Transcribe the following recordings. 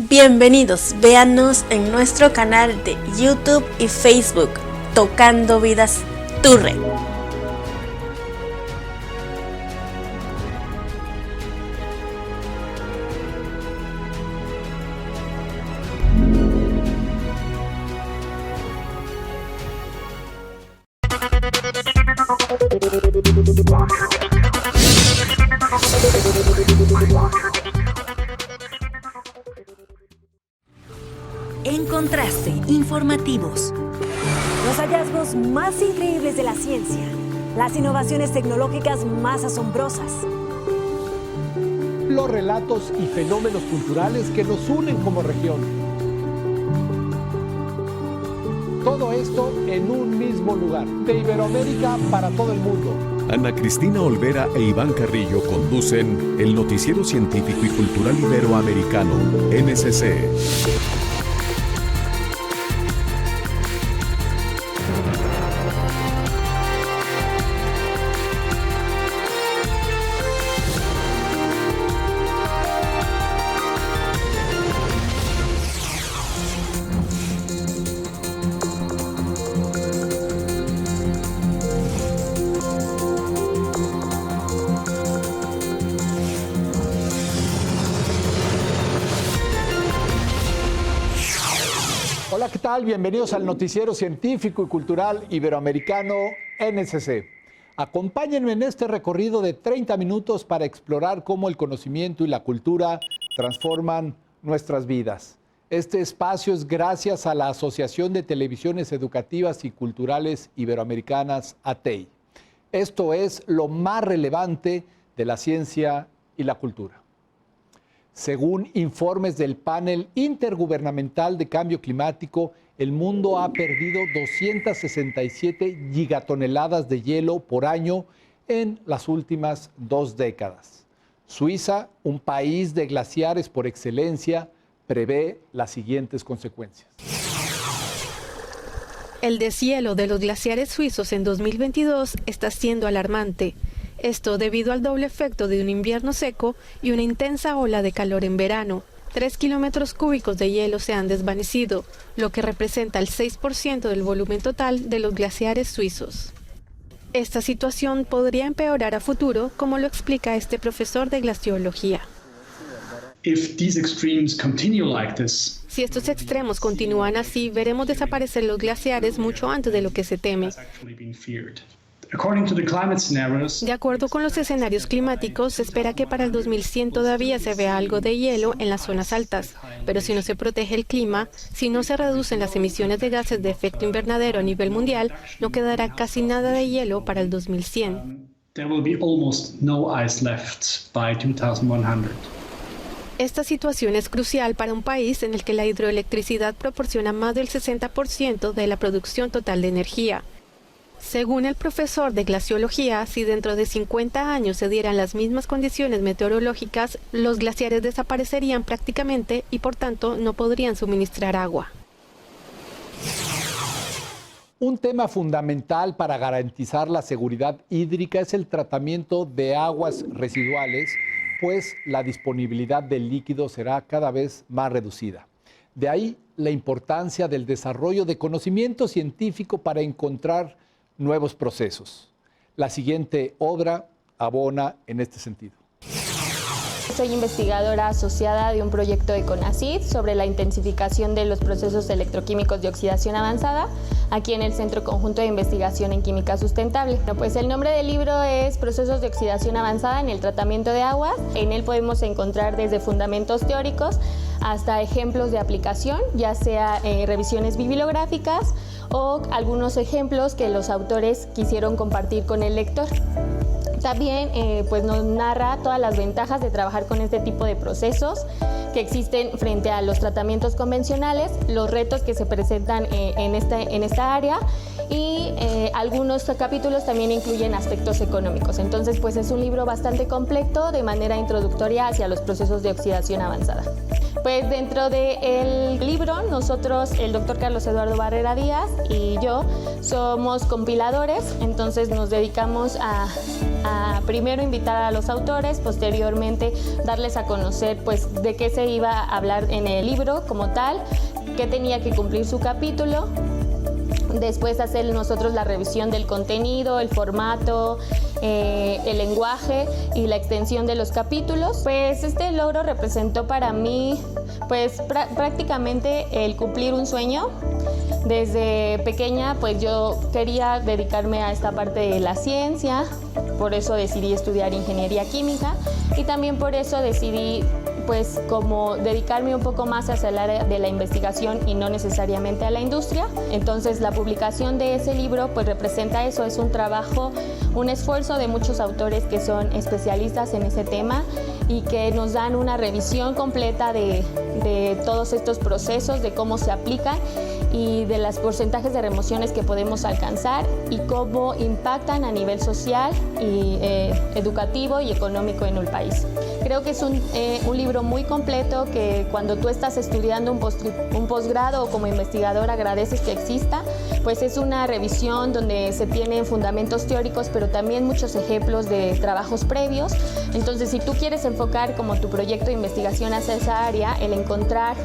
Bienvenidos, véanos en nuestro canal de YouTube y Facebook, Tocando Vidas, tu red. En Contraste, informativos. Los hallazgos más increíbles de la ciencia, las innovaciones tecnológicas más asombrosas. Los relatos y fenómenos culturales que nos unen como región. Todo esto en un mismo lugar, de Iberoamérica para todo el mundo. Ana Cristina Olvera e Iván Carrillo conducen el Noticiero Científico y Cultural Iberoamericano, NCC. Hola, ¿qué tal? Bienvenidos al Noticiero Científico y Cultural Iberoamericano, NCC. Acompáñenme en este recorrido de 30 minutos para explorar cómo el conocimiento y la cultura transforman nuestras vidas. Este espacio es gracias a la Asociación de Televisiones Educativas y Culturales Iberoamericanas, ATEI. Esto es lo más relevante de la ciencia y la cultura. Según informes del Panel Intergubernamental de Cambio Climático, el mundo ha perdido 267 gigatoneladas de hielo por año en las últimas 2 décadas. Suiza, un país de glaciares por excelencia, prevé las siguientes consecuencias. El deshielo de los glaciares suizos en 2022 está siendo alarmante. Esto debido al doble efecto de un invierno seco y una intensa ola de calor en verano. 3 kilómetros cúbicos de hielo se han desvanecido, lo que representa el 6% del volumen total de los glaciares suizos. Esta situación podría empeorar a futuro, como lo explica este profesor de glaciología. Si estos extremos continúan así, veremos desaparecer los glaciares mucho antes de lo que se teme. De acuerdo con los escenarios climáticos, se espera que para el 2100 todavía se vea algo de hielo en las zonas altas, pero si no se protege el clima, si no se reducen las emisiones de gases de efecto invernadero a nivel mundial, no quedará casi nada de hielo para el 2100. Esta situación es crucial para un país en el que la hidroelectricidad proporciona más del 60% de la producción total de energía. Según el profesor de glaciología, si dentro de 50 años se dieran las mismas condiciones meteorológicas, los glaciares desaparecerían prácticamente y por tanto no podrían suministrar agua. Un tema fundamental para garantizar la seguridad hídrica es el tratamiento de aguas residuales, pues la disponibilidad del líquido será cada vez más reducida. De ahí la importancia del desarrollo de conocimiento científico para encontrar nuevos procesos. La siguiente obra abona en este sentido. Soy investigadora asociada de un proyecto de CONACYT sobre la intensificación de los procesos electroquímicos de oxidación avanzada aquí en el Centro Conjunto de Investigación en Química Sustentable. Bueno, pues el nombre del libro es Procesos de Oxidación Avanzada en el Tratamiento de Aguas. En él podemos encontrar desde fundamentos teóricos hasta ejemplos de aplicación, ya sea revisiones bibliográficas o algunos ejemplos que los autores quisieron compartir con el lector. También pues nos narra todas las ventajas de trabajar con este tipo de procesos que existen frente a los tratamientos convencionales, los retos que se presentan en esta área y algunos capítulos también incluyen aspectos económicos. Entonces pues es un libro bastante completo de manera introductoria hacia los procesos de oxidación avanzada. Pues dentro del libro nosotros, el doctor Carlos Eduardo Barrera Díaz y yo somos compiladores, entonces nos dedicamos a primero invitar a los autores, posteriormente darles a conocer pues de qué se iba a hablar en el libro como tal, qué tenía que cumplir su capítulo. Después hacer nosotros la revisión del contenido, el formato, el lenguaje y la extensión de los capítulos. Pues este logro representó para mí pues prácticamente el cumplir un sueño. Desde pequeña pues yo quería dedicarme a esta parte de la ciencia, por eso decidí estudiar ingeniería química y también por eso decidí pues como dedicarme un poco más hacia el área de la investigación y no necesariamente a la industria. Entonces la publicación de ese libro pues representa eso, es un trabajo, un esfuerzo de muchos autores que son especialistas en ese tema y que nos dan una revisión completa de todos estos procesos, de cómo se aplican y de los porcentajes de remociones que podemos alcanzar y cómo impactan a nivel social y educativo y económico en el país. Creo que es un libro muy completo que cuando tú estás estudiando un posgrado o como investigador agradeces que exista, pues es una revisión donde se tienen fundamentos teóricos, pero también muchos ejemplos de trabajos previos. Entonces, si tú quieres enfocar como tu proyecto de investigación hacia esa área, el encontrar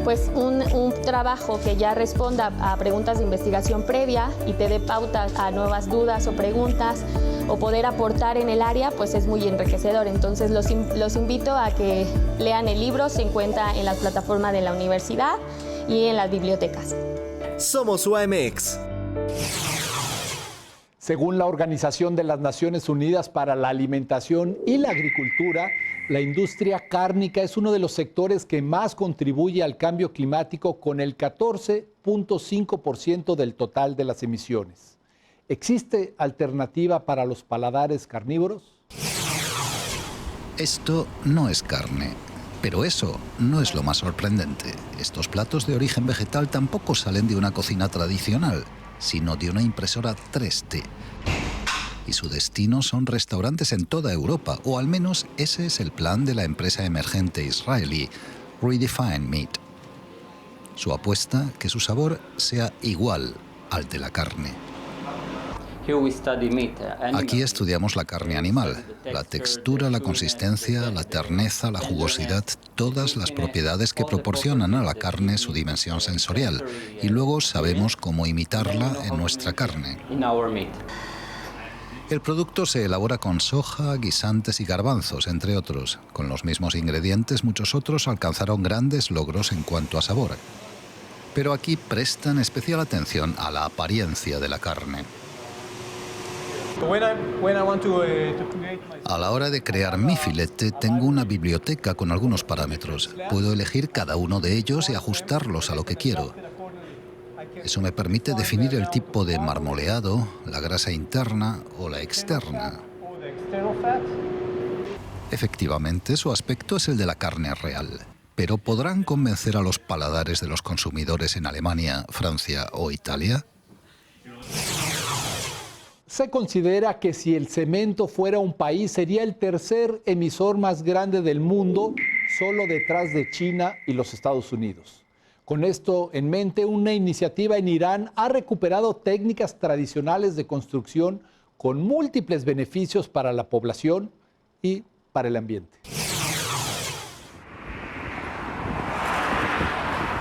pues un trabajo que ya responda a preguntas de investigación previa y te dé pautas a nuevas dudas o preguntas o poder aportar en el área, pues es muy enriquecedor. Entonces los invito a que lean el libro, se encuentra en las plataformas de la universidad y en las bibliotecas. Somos UAMX. Según la Organización de las Naciones Unidas para la Alimentación y la Agricultura, la industria cárnica es uno de los sectores que más contribuye al cambio climático con el 14.5% del total de las emisiones. ¿Existe alternativa para los paladares carnívoros? Esto no es carne, pero eso no es lo más sorprendente. Estos platos de origen vegetal tampoco salen de una cocina tradicional, sino de una impresora 3D. Y su destino son restaurantes en toda Europa, o al menos ese es el plan de la empresa emergente israelí Redefine Meat. Su apuesta, que su sabor sea igual al de la carne. Aquí estudiamos la carne animal, la textura, la consistencia, la terneza, la jugosidad, todas las propiedades que proporcionan a la carne su dimensión sensorial, y luego sabemos cómo imitarla en nuestra carne. El producto se elabora con soja, guisantes y garbanzos, entre otros. Con los mismos ingredientes, muchos otros alcanzaron grandes logros en cuanto a sabor. Pero aquí prestan especial atención a la apariencia de la carne. A la hora de crear mi filete, tengo una biblioteca con algunos parámetros. Puedo elegir cada uno de ellos y ajustarlos a lo que quiero. Eso me permite definir el tipo de marmoleado, la grasa interna o la externa. Efectivamente, su aspecto es el de la carne real. ¿Pero podrán convencer a los paladares de los consumidores en Alemania, Francia o Italia? Se considera que si el cemento fuera un país, sería el tercer emisor más grande del mundo, solo detrás de China y los Estados Unidos. Con esto en mente, una iniciativa en Irán ha recuperado técnicas tradicionales de construcción con múltiples beneficios para la población y para el ambiente.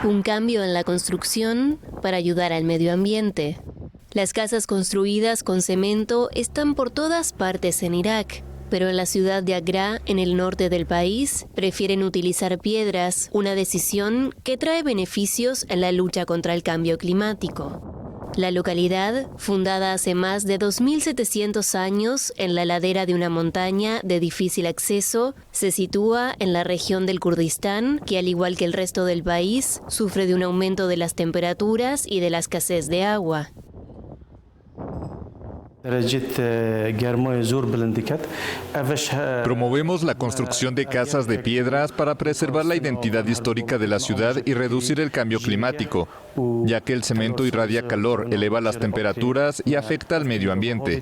Un cambio en la construcción para ayudar al medio ambiente. Las casas construidas con cemento están por todas partes en Irak, pero en la ciudad de Agra, en el norte del país, prefieren utilizar piedras, una decisión que trae beneficios en la lucha contra el cambio climático. La localidad, fundada hace más de 2.700 años en la ladera de una montaña de difícil acceso, se sitúa en la región del Kurdistán, que al igual que el resto del país, sufre de un aumento de las temperaturas y de la escasez de agua. Promovemos la construcción de casas de piedras para preservar la identidad histórica de la ciudad y reducir el cambio climático, ya que el cemento irradia calor, eleva las temperaturas y afecta al medio ambiente.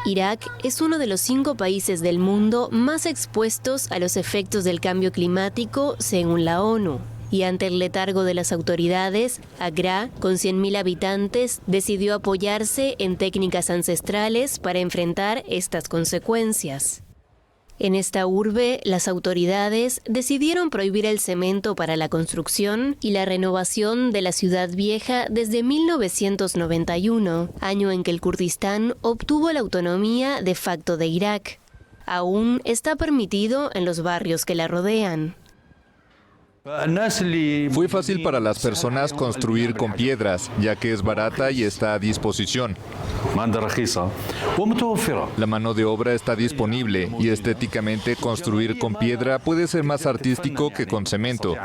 Irak es uno de los 5 países del mundo más expuestos a los efectos del cambio climático, según la ONU. Y ante el letargo de las autoridades, Agra, con 100.000 habitantes, decidió apoyarse en técnicas ancestrales para enfrentar estas consecuencias. En esta urbe, las autoridades decidieron prohibir el cemento para la construcción y la renovación de la ciudad vieja desde 1991, año en que el Kurdistán obtuvo la autonomía de facto de Irak. Aún está permitido en los barrios que la rodean. Fue fácil para las personas construir con piedras, ya que es barata y está a disposición. La mano de obra está disponible y estéticamente construir con piedra puede ser más artístico que con cemento.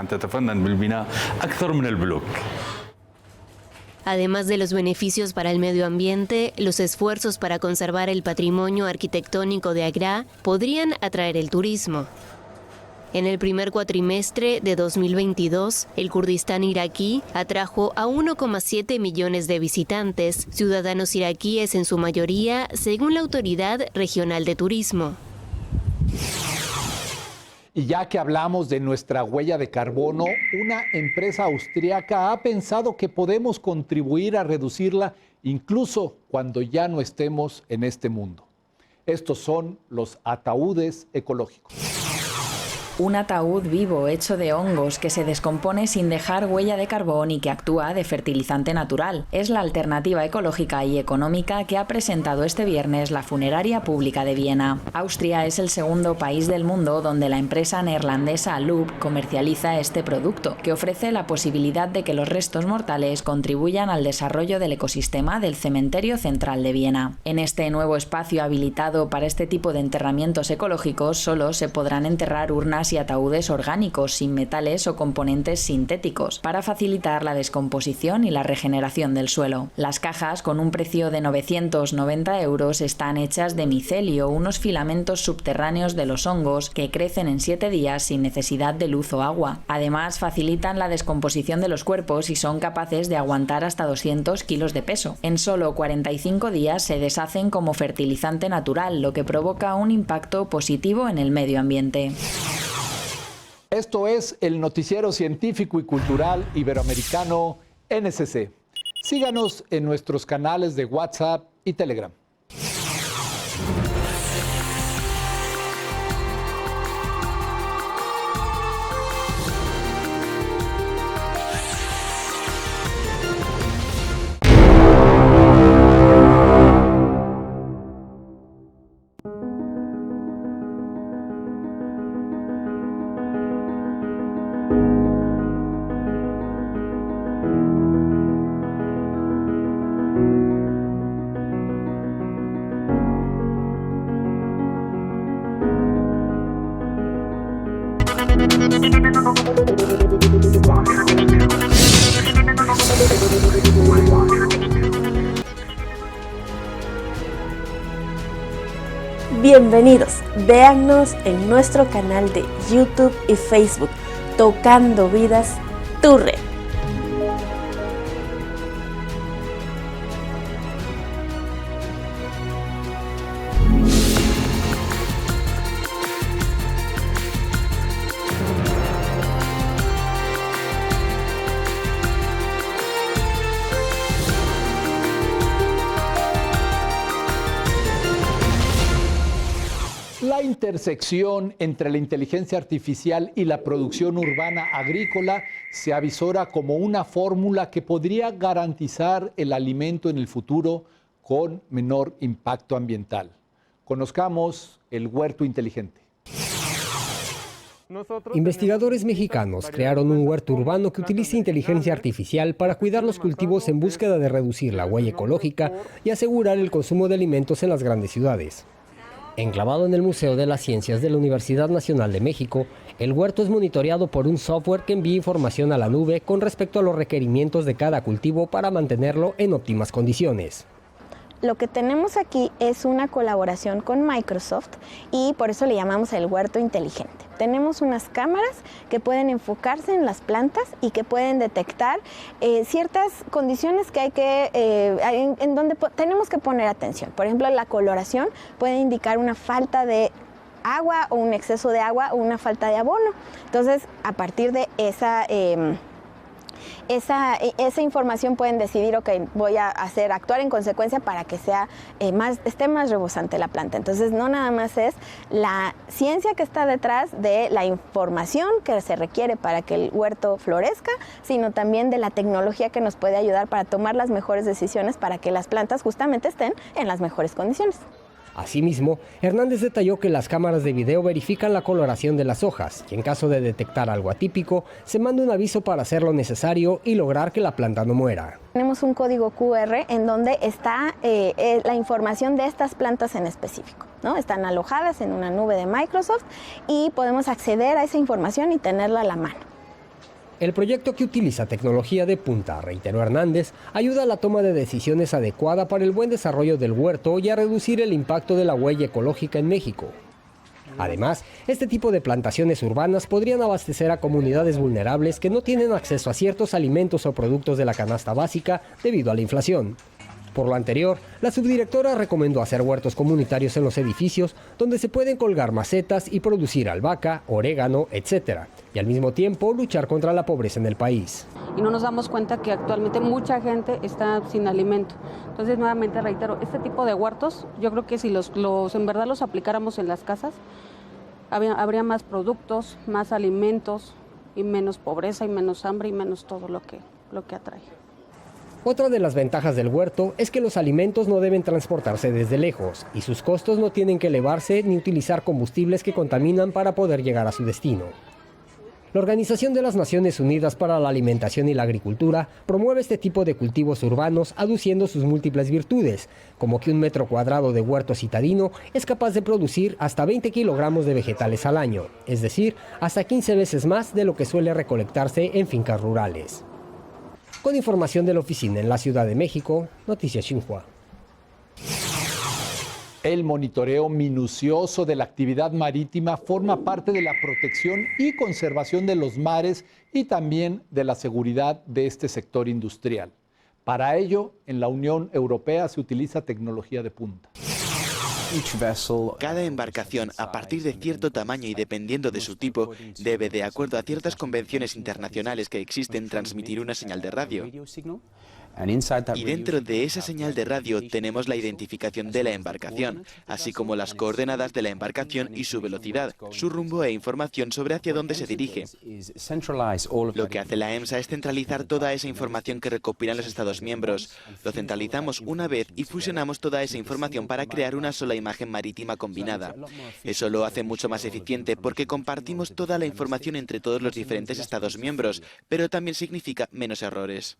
Además de los beneficios para el medio ambiente, los esfuerzos para conservar el patrimonio arquitectónico de Agra podrían atraer el turismo. En el primer cuatrimestre de 2022, el Kurdistán iraquí atrajo a 1,7 millones de visitantes, ciudadanos iraquíes en su mayoría, según la Autoridad Regional de Turismo. Y ya que hablamos de nuestra huella de carbono, una empresa austríaca ha pensado que podemos contribuir a reducirla incluso cuando ya no estemos en este mundo. Estos son los ataúdes ecológicos. Un ataúd vivo hecho de hongos que se descompone sin dejar huella de carbón y que actúa de fertilizante natural. Es la alternativa ecológica y económica que ha presentado este viernes la funeraria pública de Viena. Austria es el segundo país del mundo donde la empresa neerlandesa Loop comercializa este producto, que ofrece la posibilidad de que los restos mortales contribuyan al desarrollo del ecosistema del cementerio central de Viena. En este nuevo espacio habilitado para este tipo de enterramientos ecológicos solo se podrán enterrar urnas y ataúdes orgánicos sin metales o componentes sintéticos para facilitar la descomposición y la regeneración del suelo. Las cajas, con un precio de 990 euros, están hechas de micelio, unos filamentos subterráneos de los hongos que crecen en 7 días sin necesidad de luz o agua. Además, facilitan la descomposición de los cuerpos y son capaces de aguantar hasta 200 kilos de peso. En solo 45 días se deshacen como fertilizante natural, lo que provoca un impacto positivo en el medio ambiente. Esto es el noticiero científico y cultural iberoamericano NSC. Síganos en nuestros canales de WhatsApp y Telegram. Bienvenidos, véannos en nuestro canal de YouTube y Facebook, Tocando Vidas, tu red. La intersección entre la inteligencia artificial y la producción urbana agrícola se avisora como una fórmula que podría garantizar el alimento en el futuro con menor impacto ambiental. Conozcamos el huerto inteligente. Investigadores mexicanos crearon un huerto urbano que utiliza inteligencia artificial para cuidar los cultivos en búsqueda de reducir la huella ecológica y asegurar el consumo de alimentos en las grandes ciudades. Enclavado en el Museo de las Ciencias de la Universidad Nacional de México, el huerto es monitoreado por un software que envía información a la nube con respecto a los requerimientos de cada cultivo para mantenerlo en óptimas condiciones. Lo que tenemos aquí es una colaboración con Microsoft y por eso le llamamos el huerto inteligente. Tenemos unas cámaras que pueden enfocarse en las plantas y que pueden detectar ciertas condiciones que en donde tenemos que poner atención. Por ejemplo, la coloración puede indicar una falta de agua o un exceso de agua o una falta de abono. Entonces, a partir de esa información pueden decidir, ok, voy a actuar en consecuencia para que esté más rebosante la planta. Entonces, no nada más es la ciencia que está detrás de la información que se requiere para que el huerto florezca, sino también de la tecnología que nos puede ayudar para tomar las mejores decisiones para que las plantas justamente estén en las mejores condiciones. Asimismo, Hernández detalló que las cámaras de video verifican la coloración de las hojas y en caso de detectar algo atípico, se manda un aviso para hacer lo necesario y lograr que la planta no muera. Tenemos un código QR en donde está la información de estas plantas en específico, ¿no? Están alojadas en una nube de Microsoft y podemos acceder a esa información y tenerla a la mano. El proyecto, que utiliza tecnología de punta, reiteró Hernández, ayuda a la toma de decisiones adecuada para el buen desarrollo del huerto y a reducir el impacto de la huella ecológica en México. Además, este tipo de plantaciones urbanas podrían abastecer a comunidades vulnerables que no tienen acceso a ciertos alimentos o productos de la canasta básica debido a la inflación. Por lo anterior, la subdirectora recomendó hacer huertos comunitarios en los edificios donde se pueden colgar macetas y producir albahaca, orégano, etc. Y al mismo tiempo luchar contra la pobreza en el país. Y no nos damos cuenta que actualmente mucha gente está sin alimento. Entonces, nuevamente reitero, este tipo de huertos, yo creo que si en verdad los aplicáramos en las casas, habría más productos, más alimentos y menos pobreza y menos hambre y menos todo lo que atrae. Otra de las ventajas del huerto es que los alimentos no deben transportarse desde lejos y sus costos no tienen que elevarse ni utilizar combustibles que contaminan para poder llegar a su destino. La Organización de las Naciones Unidas para la Alimentación y la Agricultura promueve este tipo de cultivos urbanos aduciendo sus múltiples virtudes, como que un metro cuadrado de huerto citadino es capaz de producir hasta 20 kilogramos de vegetales al año, es decir, hasta 15 veces más de lo que suele recolectarse en fincas rurales. Con información de la oficina en la Ciudad de México, Noticias Xinhua. El monitoreo minucioso de la actividad marítima forma parte de la protección y conservación de los mares y también de la seguridad de este sector industrial. Para ello, en la Unión Europea se utiliza tecnología de punta. Cada embarcación, a partir de cierto tamaño y dependiendo de su tipo, debe, de acuerdo a ciertas convenciones internacionales que existen, transmitir una señal de radio. Y dentro de esa señal de radio tenemos la identificación de la embarcación, así como las coordenadas de la embarcación y su velocidad, su rumbo e información sobre hacia dónde se dirige. Lo que hace la EMSA es centralizar toda esa información que recopilan los Estados miembros. Lo centralizamos una vez y fusionamos toda esa información para crear una sola imagen marítima combinada. Eso lo hace mucho más eficiente porque compartimos toda la información entre todos los diferentes Estados miembros, pero también significa menos errores.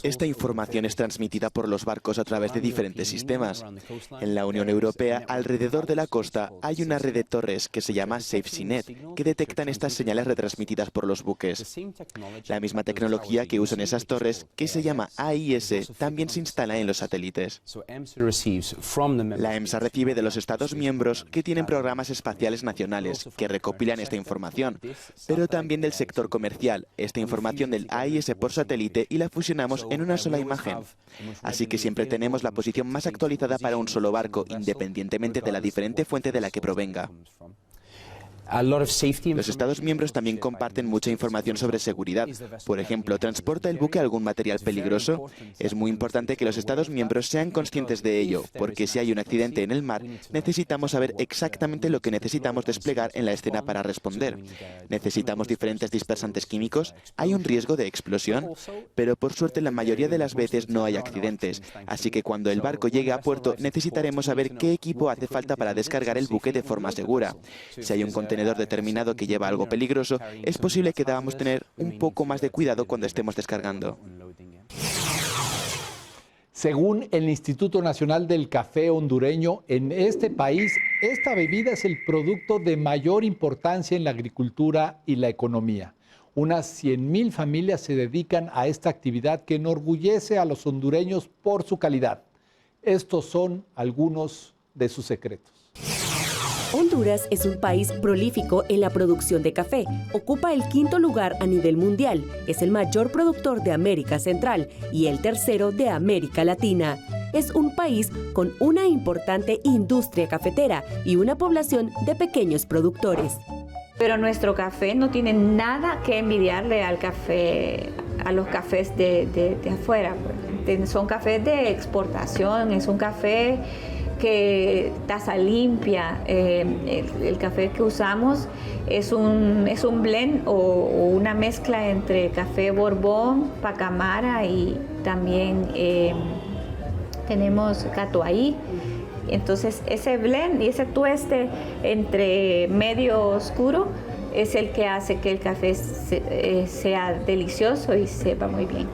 Esta información es transmitida por los barcos a través de diferentes sistemas. En la Unión Europea, alrededor de la costa, hay una red de torres que se llama SafeSeaNet, que detectan estas señales retransmitidas por los buques. La misma tecnología que usan esas torres, que se llama AIS, también se instala en los satélites. La EMSA recibe de los Estados miembros que tienen programas espaciales nacionales que recopilan esta información, pero también del sector comercial, esta información del AIS por satélite, y la fusionamos en una sola imagen. Así que siempre tenemos la posición más actualizada para un solo barco, independientemente de la diferente fuente de la que provenga. Los Estados miembros también comparten mucha información sobre seguridad. Por ejemplo, ¿transporta el buque algún material peligroso? Es muy importante que los Estados miembros sean conscientes de ello, porque si hay un accidente en el mar, necesitamos saber exactamente lo que necesitamos desplegar en la escena para responder. ¿Necesitamos diferentes dispersantes químicos? ¿Hay un riesgo de explosión? Pero por suerte la mayoría de las veces no hay accidentes, así que cuando el barco llegue a puerto necesitaremos saber qué equipo hace falta para descargar el buque de forma segura. Si hay un contenedor determinado que lleva algo peligroso, es posible que debamos tener un poco más de cuidado cuando estemos descargando. Según el Instituto Nacional del Café Hondureño, en este país, esta bebida es el producto de mayor importancia en la agricultura y la economía. Unas 100,000 familias se dedican a esta actividad que enorgullece a los hondureños por su calidad. Estos son algunos de sus secretos. Honduras es un país prolífico en la producción de café. Ocupa el 5º lugar a nivel mundial. Es el mayor productor de América Central y el 3º de América Latina. Es un país con una importante industria cafetera y una población de pequeños productores. Pero nuestro café no tiene nada que envidiarle al café, a los cafés de afuera. Son cafés de exportación, es un café que taza limpia. El café que usamos es un blend o una mezcla entre café Borbón, Pacamara y también tenemos Catuaí. Entonces ese blend y ese tueste entre medio oscuro es el que hace que el café sea delicioso y sepa muy bien.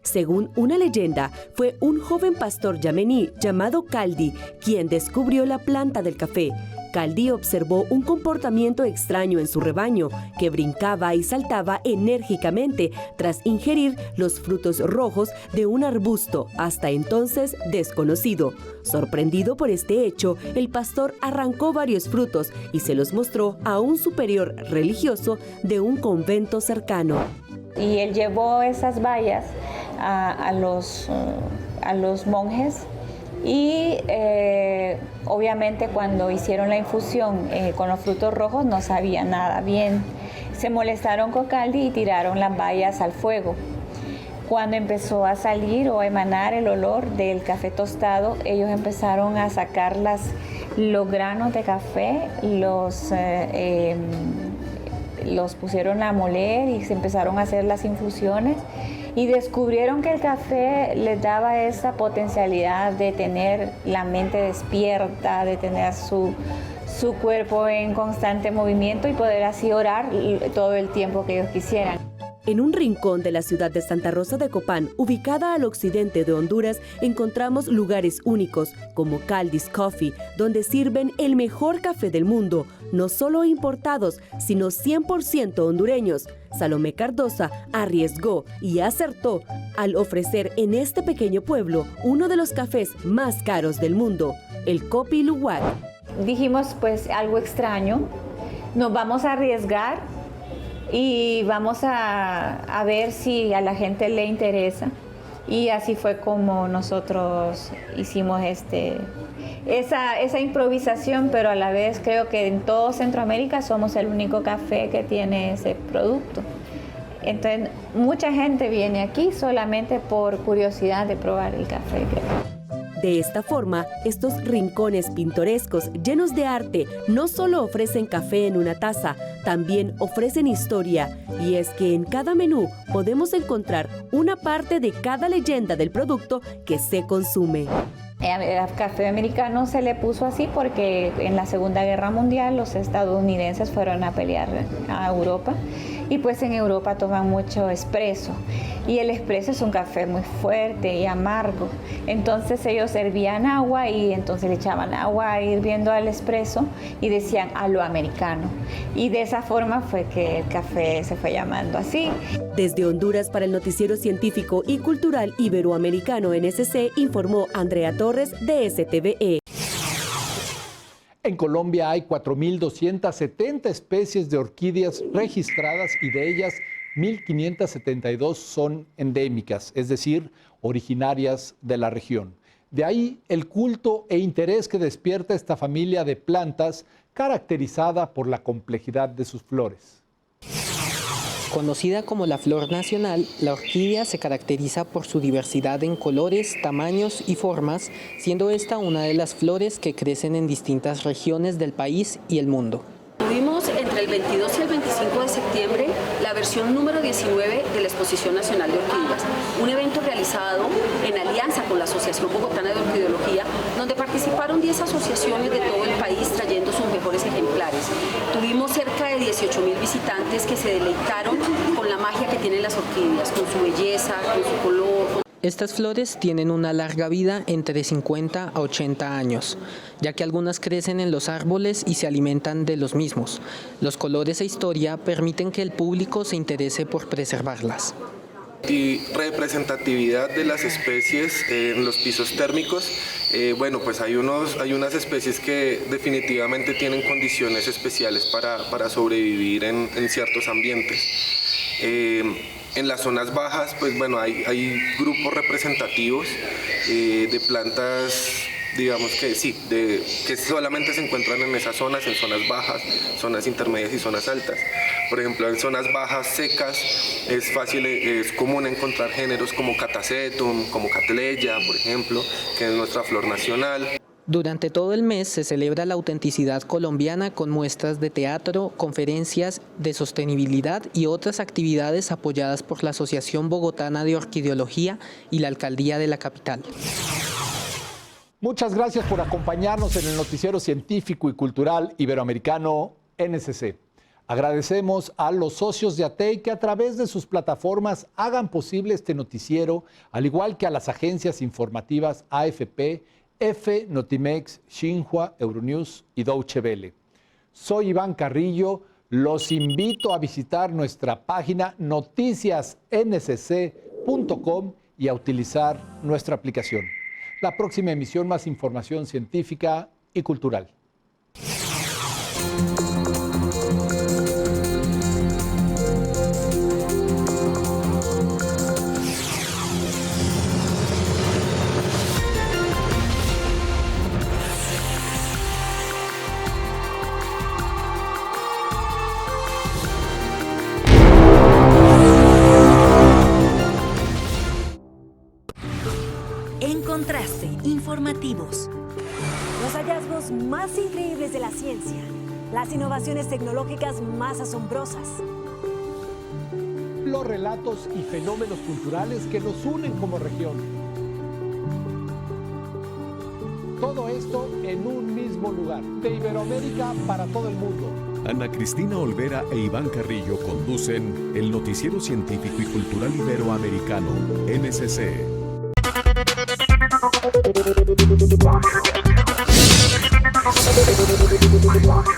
Según una leyenda, fue un joven pastor yemení llamado Kaldi quien descubrió la planta del café. Kaldi observó un comportamiento extraño en su rebaño, que brincaba y saltaba enérgicamente tras ingerir los frutos rojos de un arbusto hasta entonces desconocido. Sorprendido por este hecho, el pastor arrancó varios frutos y se los mostró a un superior religioso de un convento cercano. Y él llevó esas bayas a los monjes y obviamente cuando hicieron la infusión con los frutos rojos no sabía nada bien. Se molestaron con Kaldi y tiraron las bayas al fuego. Cuando empezó a salir o a emanar el olor del café tostado, ellos empezaron a sacar los granos de café, los pusieron a moler y se empezaron a hacer las infusiones y descubrieron que el café les daba esa potencialidad de tener la mente despierta, de tener su cuerpo en constante movimiento y poder así orar todo el tiempo que ellos quisieran. En un rincón de la ciudad de Santa Rosa de Copán, ubicada al occidente de Honduras, encontramos lugares únicos como Kaldi's Coffee, donde sirven el mejor café del mundo, no solo importados, sino 100% hondureños. Salomé Cardosa arriesgó y acertó al ofrecer en este pequeño pueblo uno de los cafés más caros del mundo, el Kopi Luwak. Dijimos, pues, algo extraño, nos vamos a arriesgar y vamos a ver si a la gente le interesa. Y así fue como nosotros hicimos esa improvisación, pero a la vez creo que en todo Centroamérica somos el único café que tiene ese producto. Entonces mucha gente viene aquí solamente por curiosidad de probar el café. De esta forma, estos rincones pintorescos llenos de arte no solo ofrecen café en una taza, también ofrecen historia. Y es que en cada menú podemos encontrar una parte de cada leyenda del producto que se consume. Al café americano se le puso así porque en la Segunda Guerra Mundial los estadounidenses fueron a pelear a Europa y pues en Europa toman mucho espresso y el espresso es un café muy fuerte y amargo. Entonces ellos servían agua y entonces le echaban agua hirviendo al espresso y decían a lo americano. Y de esa forma fue que el café se fue llamando así. Desde Honduras para el Noticiero Científico y Cultural Iberoamericano NSC informó Andrea Torres de STVE. En Colombia hay 4.270 especies de orquídeas registradas y de ellas 1.572 son endémicas, es decir, originarias de la región. De ahí el culto e interés que despierta esta familia de plantas caracterizada por la complejidad de sus flores. Conocida como la flor nacional, la orquídea se caracteriza por su diversidad en colores, tamaños y formas, siendo esta una de las flores que crecen en distintas regiones del país y el mundo. Tuvimos entre el 22 y el 25 de septiembre la versión número 19 de la Exposición Nacional de Orquídeas, un evento realizado en alianza con la Asociación Bogotana de Orquideología, donde participaron 10 asociaciones de todo el país trayendo sus mejores ejemplares. Tuvimos cerca de 18.000 visitantes que se deleitaron con la magia que tienen las orquídeas, con su belleza, con su color. Estas flores tienen una larga vida entre 50 a 80 años, ya que algunas crecen en los árboles y se alimentan de los mismos. Los colores e historia permiten que el público se interese por preservarlas. representatividad de las especies en los pisos térmicos, bueno, pues hay unas especies que definitivamente tienen condiciones especiales para sobrevivir en ciertos ambientes. En las zonas bajas, pues bueno, hay grupos representativos de plantas, digamos que sí, que solamente se encuentran en esas zonas, en zonas bajas, zonas intermedias y zonas altas. Por ejemplo, en zonas bajas secas es común encontrar géneros como Catasetum, como Catleya, por ejemplo, que es nuestra flor nacional. Durante todo el mes se celebra la autenticidad colombiana con muestras de teatro, conferencias de sostenibilidad y otras actividades apoyadas por la Asociación Bogotana de Orquideología y la Alcaldía de la capital. Muchas gracias por acompañarnos en el noticiero científico y cultural iberoamericano NSC. Agradecemos a los socios de ATEI que a través de sus plataformas hagan posible este noticiero, al igual que a las agencias informativas AFP, EFE, Notimex, Xinhua, Euronews y Deutsche Welle. Soy Iván Carrillo, los invito a visitar nuestra página noticiasnsc.com y a utilizar nuestra aplicación. La próxima emisión, más información científica y cultural. Contraste informativos. Los hallazgos más increíbles de la ciencia, las innovaciones tecnológicas más asombrosas. Los relatos y fenómenos culturales que nos unen como región. Todo esto en un mismo lugar, de Iberoamérica para todo el mundo. Ana Cristina Olvera e Iván Carrillo conducen el noticiero científico y cultural iberoamericano, NSC. Wow.